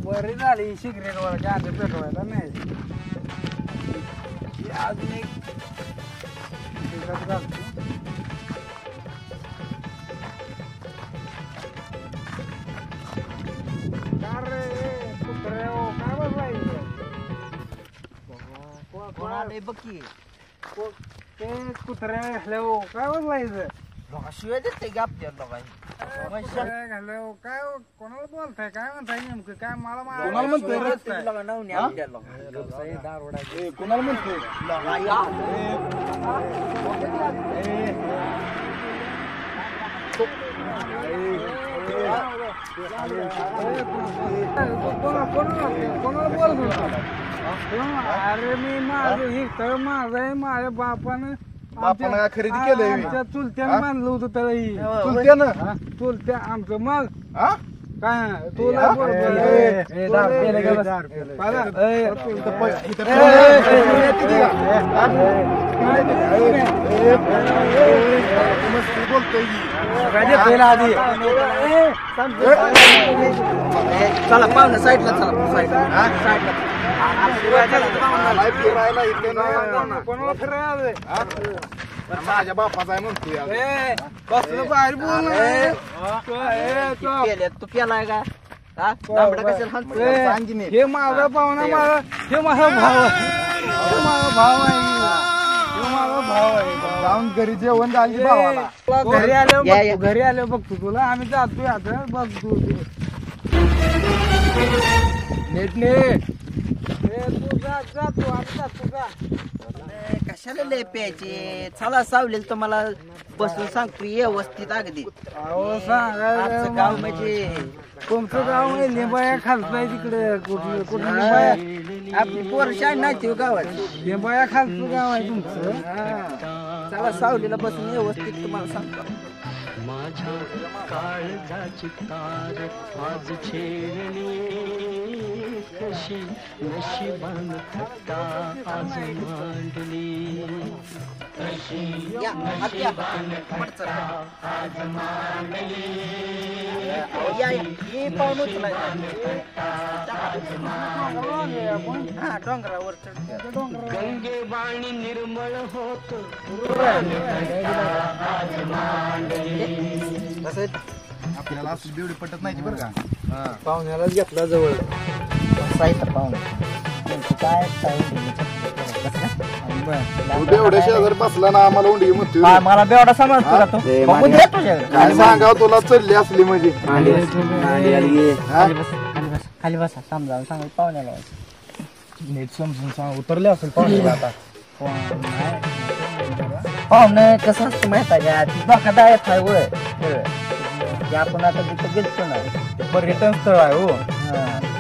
बरी झाली सिगरेट वर गांजा पेटवायला नाही अजून एक घालतो. काय बसलाय बघी ते कुत्र्या घालव काय बसलायचं शिवाय देते की आपल्याला घालव काय कोणाला बोलताय काय म्हणताय नेमकं काय मला कोणाला म्हणतोय कोणाला म्हणतोय कोणाला बोलतो अरे मी माझं हे तर माझं आहे माझ्या बापानं काय खरेदी केलंय आमच्या चुलत्यानं मानलं होतं त्याला चुलत्यानं चुलत्या आमचं मग हा काय तुला बोलतोय चला पाहुणे साईडला चला साईडला फिरायला इथे कोणाला फिरायला माझ्या बापाचा आहे म्हणतोय कसलं बाहेर बोल तू केलाय का हे माझा पाहुणा माझा हे माझा भाव आहे हे माझा भाव आहे हे माझा भाव आहे जाऊन घरी जेवण झाली भावाला घरी आलो बघतो तुला आम्ही जातोय आता बघतो नीट नीट तू जातो आम्ही जातो का कशाला लय प्यायचे चला सावलेल तुम्हाला बसून सांगतो व्यवस्थित अगदी अहो सांगा गाव म्हणजे तुमचं गाव आहे लिंबाया खालचं तिकडे कुठलं लिंबाया आपली पोर शाळा नाही गावात लिंबाया खालचं गाव आहे तुमचं चला सावलीला बसून व्यवस्थित तुम्हाला सांगतो माझ्या काळजाची तार आज छेडली कशी नशिबान थट्टा आज मांडली कशी नशिबान थट्टा आज मांडली डोंगरावर गंगे वाणी निर्मळ होत आपल्याला असं बेवडी पटत नाही बरं का पाहुण्यालाच घेतला जवळ साहित्य पाहुणे काय एवढ्या शेजार बसला ना आम्हाला उंडी म्हणतोय मला बेवडा समजतो का तो काय सांगाव तुला चढली असली म्हणजे खाली बसा समजावून सांगा पाहुण्याला नीट समजून सांग उतरले असेल पाहुण्याला आता पाहुणे कसं असतं माहित आहे का धोकादायक आहे वय ते आपण आता तिथं गेलतो ना पर्यटन स्थळ आहे हो तिथं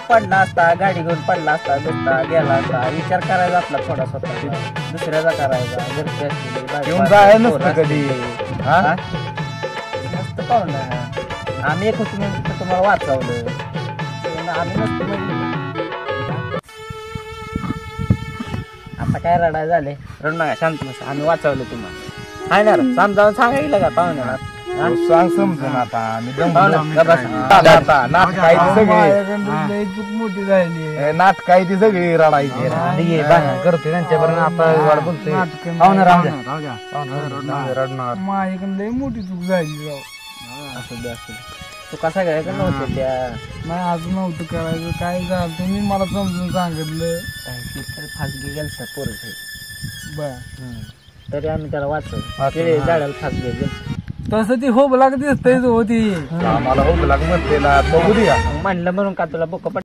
पडला असता गाडी घेऊन पडला असता दुसरा गेला असता विचार करायचा आपला थोडा स्वतः दुसऱ्याचा करायचा घरची असलेली येऊन जाय नसतं कधी मस्त पाहुणं आम्ही एक होतो म्हणून तुम्हाला वाचवलं आम्ही नसतो म्हणजे आता काय रडाय झाले रड नका शांत बसा आम्ही वाचवलं तुम्हाला आहे ना समजावून सांगायला का पाहुण्याला सांग समजून आता आम्ही चूक मोठी झाली नाटक आहे ती सगळी रडायची करते त्यांच्यापर्यंत आता वाढ बोलतोय रडणार माझ्याकडे लई मोठी चूक झाली राव असू दे तू कसा घ्यायचं नव्हतं त्या नाही अजून नव्हतं करायचं काय झालं तुम्ही मला समजून सांगितलं फासगी गेल पोरच बर तरी आम्ही त्याला वाचवलं झाडाला फासगे गेल तसं ती होब लागत दिसतंय होती आम्हाला होब लाग म्हणते बघू द्या म्हणलं म्हणून का तुला बोक